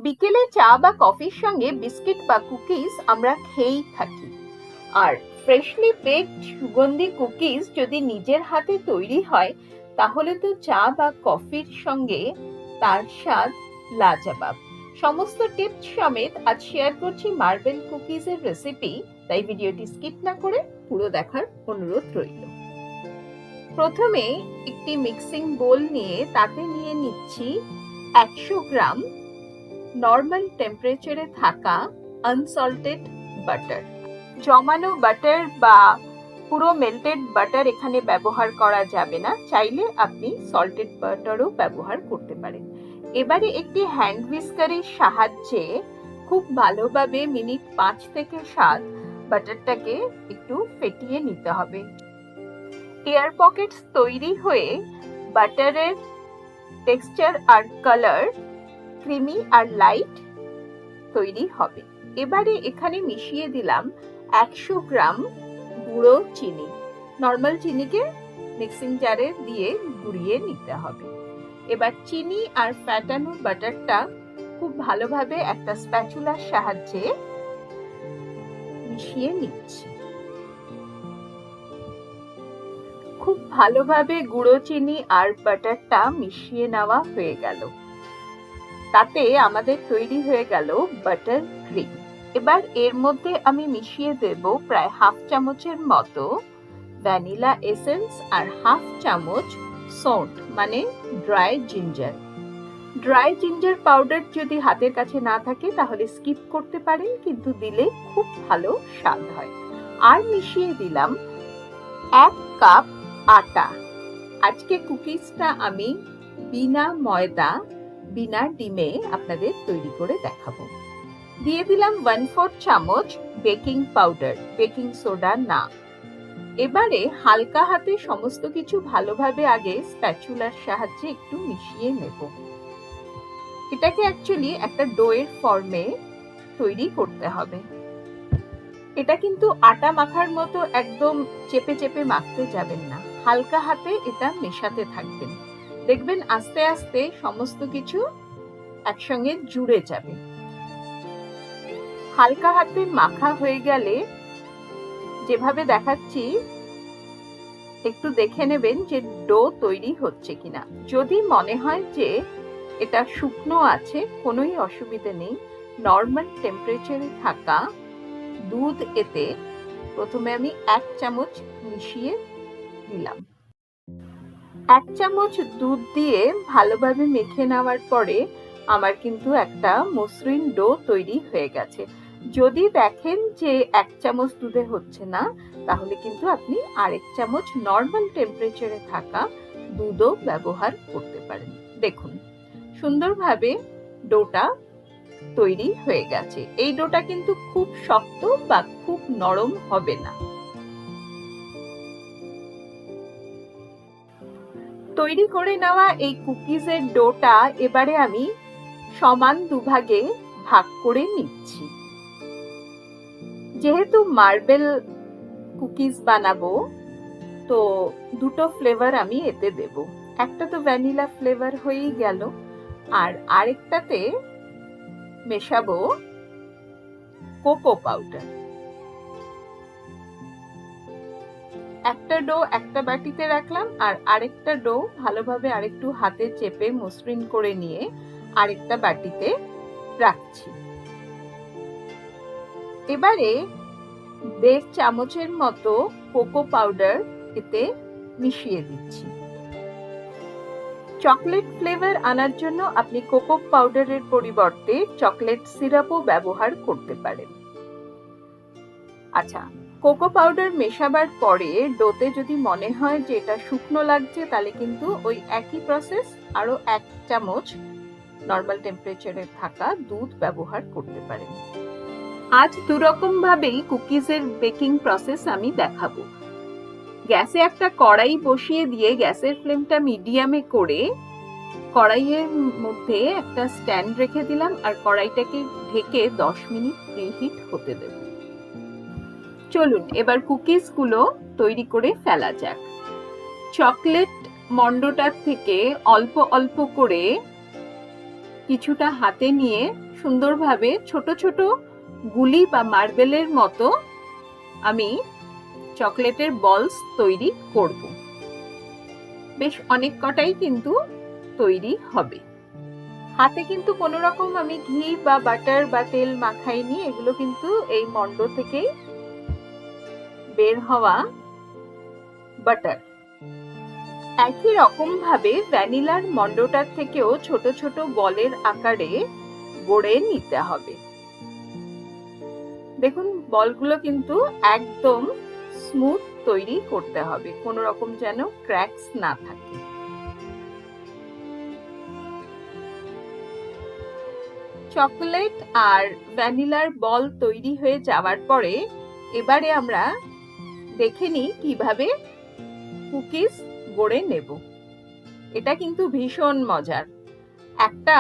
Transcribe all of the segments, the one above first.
বিকেলে চা বা কফির সঙ্গে বিস্কিট বা কুকিজ আমরা খেয়েই থাকি। আর ফ্রেশলি বেকড সুগন্ধি কুকিজ যদি নিজের হাতে তৈরি হয়, তাহলে তো চা বা কফির সঙ্গে তার স্বাদ লাজবাব। সমস্ত টিপস সমেত আজ শেয়ার করছি মার্বেল কুকিজের রেসিপি, তাই ভিডিওটি স্কিপ না করে পুরো দেখার অনুরোধ রইল। প্রথমে একটি মিক্সিং বোল নিয়ে তাতে নিয়ে নিচ্ছি 100 গ্রাম নর্মাল টেম্পারেচারে থাকা আনসল্টেড বাটার। জমানো বাটার বা পুরো মেল্টেড বাটার এখানে ব্যবহার করা যাবে না, চাইলে আপনি সল্টেড বাটারও ব্যবহার করতে পারেন। এবারে একটি হ্যান্ড হুইস্কারের সাহায্যে খুব ভালোভাবে মিনিট 5 থেকে 7 বাটারটাকে একটু ফেটিয়ে নিতে হবে। এয়ার পকেটস তৈরি হয়ে বাটারের টেক্সচার আর কালার ক্রিমি আর লাইট তৈরি হবে। এবারে এখানে মিশিয়ে দিলাম 100 গ্রাম গুঁড়ো চিনি। নর্মাল চিনিকে মিক্সিং জারে দিয়ে গুঁড়িয়ে নিতে হবে। এবার চিনি আর ফ্যাটানো বাটারটা খুব ভালোভাবে একটা স্প্যাচুলার সাহায্যে মিশিয়ে নিচ্ছি। খুব ভালোভাবে গুঁড়ো চিনি আর বাটারটা মিশিয়ে নেওয়া হয়ে গেল। তাতে আমাদের তৈরি হয়ে গেল বাটার ক্রিম। এবার এর মধ্যে আমি মিশিয়ে দেব প্রায় হাফ চামচের মতো ভ্যানিলা এসেন্স আর হাফ চামচ সল্ট মানে dry ginger. Dry ginger powder যদি হাতের কাছে না থাকে তাহলে স্কিপ করতে পারেন, কিন্তু দিলে খুব ভালো স্বাদ হয়। আর মিশিয়ে দিলাম 1 কাপ আটা। আজকে কুকিজটা আমি বিনা ময়দা বিনা ডিমে আপনাদের তৈরি করে দেখাবো। দিয়ে দিলাম 1/4 চামচ বেকিং পাউডার, বেকিং সোডা না। এবারে হালকা হাতে সমস্ত কিছু ভালোভাবে আগে স্প্যাচুলার সাহায্যে একটু মিশিয়ে নেব। এটাকে অ্যাকচুয়ালি একটা ডোয়ের ফর্মে তৈরি করতে হবে। এটা কিন্তু আটা মাখার মতো একদম চেপে চেপে মাখতে যাবেন না, হালকা হাতে এটা মেশাতে থাকবেন। দেখবেন আস্তে আস্তে সমস্ত কিছু একসঙ্গে জুড়ে যাবে। হালকা হাতে মাখা হয়ে গেলে যেভাবে দেখাচ্ছি একটু দেখে নেবেন যে ডো তৈরি হচ্ছে কিনা। যদি মনে হয় যে এটা শুকনো আছে, কোনোই অসুবিধা নেই। নর্মাল টেম্পারেচারে থাকা দুধ এতে প্রথমে আমি 1 চামচ মিশিয়ে দিলাম। 1 চামচ দুধ দিয়ে ভালোভাবে মেখে নেওয়ার পরে আমার কিন্তু একটা মসৃণ ডো তৈরি হয়ে গেছে। যদি দেখেন যে 1 চামচ দুধে হচ্ছে না, তাহলে কিন্তু আপনি আরেক চামচ নর্মাল টেম্পারেচারে থাকা দুধও ব্যবহার করতে পারেন। দেখুন সুন্দরভাবে ডোটা তৈরি হয়ে গেছে। এই ডোটা কিন্তু খুব শক্ত বা খুব নরম হবে না। তৈরি করে নেওয়া এই কুকিজের ডোটা এবারে আমি সমান দুভাগে ভাগ করে নিচ্ছি। যেহেতু মার্বেল কুকিজ বানাবো, তো দুটো ফ্লেভার আমি এতে দেব। একটা তো ভ্যানিলা ফ্লেভার হয়েই গেল, আর আরেকটাতে মেশাবো কোকো পাউডার। একটা ডো একটা বাটিতে রাখলাম, আর আরেকটা ডো ভালোভাবে আরেকটু হাতে চেপে মসৃণ করে নিয়ে আরেকটা বাটিতে রাখছি। এবারে 1.5 চামচের মতো কোকো পাউডার এতে মিশিয়ে দিচ্ছি। চকলেট ফ্লেভার আনার জন্য আপনি কোকো পাউডারের পরিবর্তে চকলেট সিরাপও ব্যবহার করতে পারেন। আচ্ছা, কোকো পাউডার মেশাবার পরে ডোতে যদি মনে হয় যে এটা শুকনো লাগছে, তাহলে কিন্তু ওই একই প্রসেস আরো 1 চামচ নর্মাল টেম্পারেচারে থাকা দুধ ব্যবহার করতে পারেন। আজ দুরকম ভাবেই কুকিজের বেকিং প্রসেস আমি দেখাবো। গ্যাসে একটা কড়াই বসিয়ে দিয়ে গ্যাসের ফ্লেমটা মিডিয়ামে করে কড়াইয়ের মধ্যে একটা স্ট্যান্ড রেখে দিলাম, আর কড়াইটাকে ঢেকে 10 মিনিট প্রিহিট হতে দেব। চলুন এবার কুকিজগুলো তৈরি করে ফেলা যাক। চকলেট মন্ডটার থেকে অল্প অল্প করে কিছুটা হাতে নিয়ে সুন্দরভাবে ছোট ছোট গুলি বা মার্বেলের মতো আমি চকলেটের বলস তৈরি করব। বেশ অনেক কটাই কিন্তু তৈরি হবে। হাতে কিন্তু কোনো রকম আমি ঘি বা বাটার বা তেল মাখাইনি, এগুলো কিন্তু এই মন্ড থেকেই বের হওয়া বাটার। একই রকম ভাবে ভ্যানিলার মন্ডটার থেকেও ছোট ছোট বলের আকারে গড়ে নিতে হবে। দেখুন বলগুলো কিন্তু একদম স্মুথ তৈরি করতে হবে, কোনো রকম যেন ক্র্যাকস না থাকে। চকলেট আর ভ্যানিলার বল তৈরি হয়ে যাওয়ার পরে এবারে আমরা দেখে নিই কিভাবে কুকিজ গড়ে নেব। এটা কিন্তু ভীষণ মজার। একটা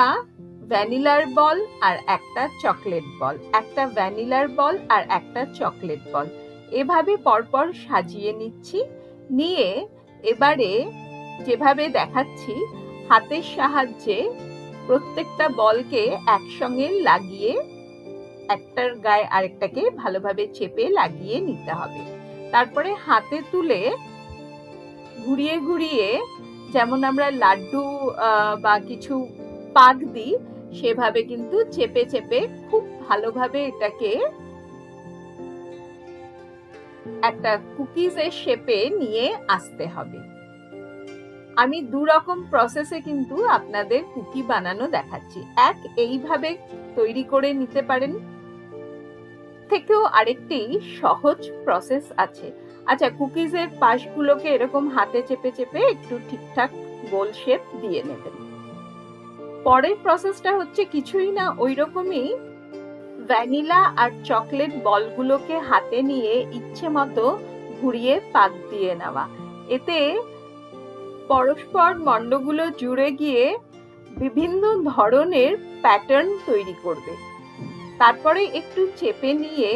ভ্যানিলার বল আর একটা চকলেট বল, একটা ভ্যানিলার বল আর একটা চকলেট বল, এভাবে পরপর সাজিয়ে নিচ্ছি। নিয়ে এবারে যেভাবে দেখাচ্ছি হাতের সাহায্যে প্রত্যেকটা বলকে একসঙ্গে লাগিয়ে একটার গায়ে আরেকটাকে ভালোভাবে চেপে লাগিয়ে নিতে হবে। তারপরে হাতে তুলে ঘুরিয়ে ঘুরিয়ে, যেমন আমরা লাড্ডু বা কিছু পাক দিই সেভাবে কিন্তু চেপে চেপে খুব ভালোভাবে এটাকে একটা কুকিজের শেপে নিয়ে আসতে হবে। আমি দু রকম প্রসেসে কিন্তু আপনাদের কুকি বানানো দেখাচ্ছি। এক, এইভাবে তৈরি করে নিতে পারেন, থেকেও আরেকটি সহজ প্রসেস আছে। আচ্ছা, কুকিজের পাশগুলোকে এরকম হাতে চেপে চেপে একটু ঠিকঠাক গোল শেপ দিয়ে নেবেন। পরের প্রসেসটা হচ্ছে কিছুই না, ওই রকমই ভ্যানিলা আর চকলেট বলগুলোকে হাতে নিয়ে ইচ্ছে মতো ঘুরিয়ে পাক দিয়ে নেওয়া। এতে পরস্পর মণ্ডগুলো জুড়ে গিয়ে বিভিন্ন ধরনের প্যাটার্ন তৈরি করবে। তারপরে একটু চেপে নিয়ে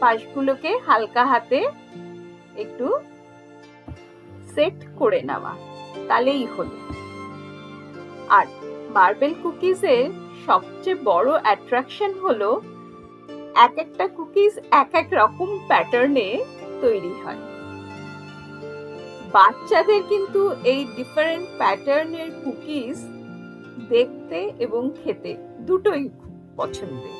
পাশগুলোকে হালকা হাতে একটু সেট করে নেওয়া, তাহলেই হলো। আর মার্বেল কুকিজের সবচেয়ে বড় অ্যাট্রাকশন হলো এক একটা কুকিজ এক এক রকম প্যাটার্নে তৈরি হয়। বাচ্চাদের কিন্তু এই ডিফারেন্ট প্যাটার্নের কুকিজ দেখতে এবং খেতে দুটোই পছন্দের।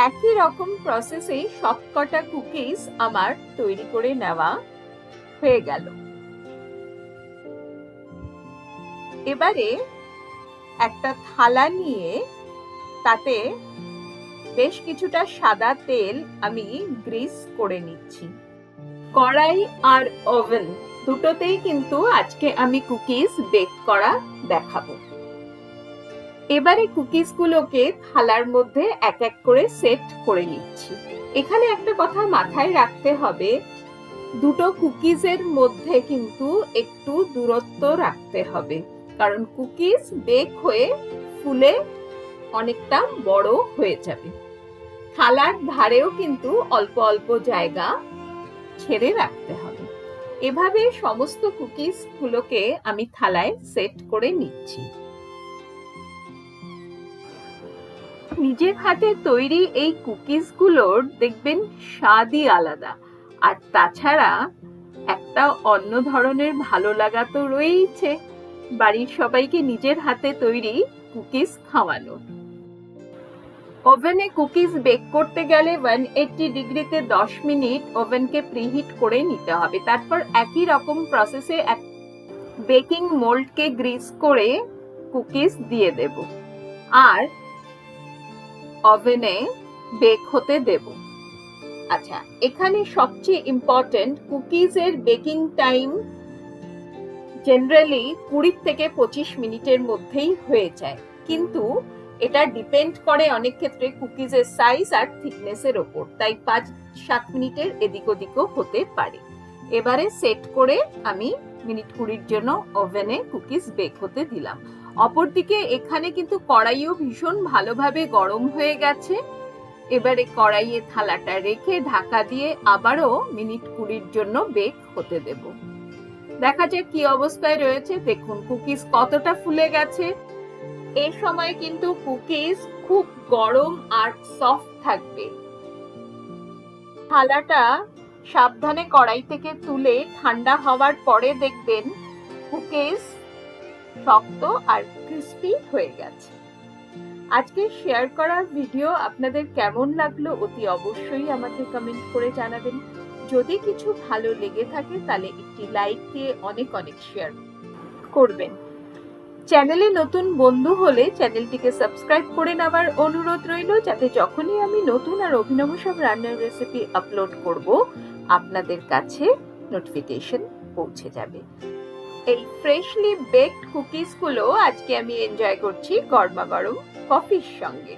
একই রকম প্রসেসে সবকটা কুকিজ আমার তৈরি করে নেওয়া হয়ে গেল। এবারে একটা থালা নিয়ে তাতে বেশ কিছুটা সাদা তেল আমি গ্রিস করে নিচ্ছি। কড়াই আর ওভেন দুটোতেই কিন্তু আজকে আমি কুকিজ বেক করা দেখাবো। এবারে কুকিজগুলোকে থালার মধ্যে এক এক করে সেট করে নিচ্ছি। এখানে একটা কথা মাথায় রাখতে হবে, দুটো কুকিজের মধ্যে কিন্তু একটু দূরত্ব রাখতে হবে, কারণ কুকিজ বেক হয়ে ফুলে অনেকটা বড় হয়ে যাবে। থালার ধারেও কিন্তু অল্প অল্প জায়গা ছেড়ে রাখতে হবে। এভাবে সমস্ত কুকিজ গুলোকে আমি থালায় সেট করে নিচ্ছি। নিজের হাতে তৈরি এই কুকিজ গুলোর দেখবেন স্বাদই আলাদা। আর তাছাড়া একটা অন্য ধরনের ভালো লাগা তো রয়েইছে বাড়ির সবাইকে নিজের হাতে তৈরি কুকিজ খাওয়ানোর। ওভেনে কুকিজ বেক করতে গেলে 180 ডিগ্রিতে 10 মিনিট ওভেনকে প্রিহিট করে নিতে হবে। তারপর একই রকম প্রসেসে বেকিং মোল্ডকে গ্রিস করে কুকিজ দিয়ে দেব আর ওভেনে বেক হতে দেব। আচ্ছা, এখানে সবচেয়ে ইম্পর্টেন্ট, কুকিজের বেকিং টাইম জেনারেলি 20 থেকে 25 মিনিটের মধ্যেই হয়ে যায়, কিন্তু এটা ডিপেন্ড করে অনেক ক্ষেত্রে কুকিজের সাইজ আর থিকনেসের ওপর, তাই 5-7 মিনিটের এদিক ওদিকও হতে পারে। এবারে সেট করে আমি মিনিট 20 জন্য ওভেনে কুকিজ বেক হতে দিলাম। অপরদিকে এখানে কিন্তু কড়াইও ভীষণ ভালোভাবে গরম হয়ে গেছে। এবারে কড়াইয়ে থালাটা রেখে ঢাকা দিয়ে আবারও মিনিট 20 জন্য বেক হতে দেব। দেখা যাক কি অবস্থায় রয়েছে। দেখুন কুকিজ কতটা ফুলে গেছে। এই সময় কিন্তু কুকিজ খুব গরম আর সফট থাকবে। থালাটা সাবধানে কড়াই থেকে তুলে ঠান্ডা হওয়ার পরে দেখবেন কুকিজ শক্ত আর ক্রিস্পি হয়ে গেছে। আজকে শেয়ার করা ভিডিও আপনাদের কেমন লাগলো অতি অবশ্যই আমাকে কমেন্ট করে জানাবেন। যদি কিছু ভালো লেগে থাকে তাহলে একটি লাইক দিয়ে অনেক অনেক শেয়ার করবেন। চ্যানেলে নতুন বন্ধু হলে চ্যানেলটিকে সাবস্ক্রাইব করে নেওয়ার অনুরোধ রইল, যাতে যখনই আমি নতুন আর অভিনব সব রান্নার রেসিপি আপলোড করব আপনাদের কাছে নোটিফিকেশন পৌঁছে যাবে। এই ফ্রেশলি বেকড কুকিজগুলো আজকে আমি এনজয় করছি গরমা গরম কফির সঙ্গে।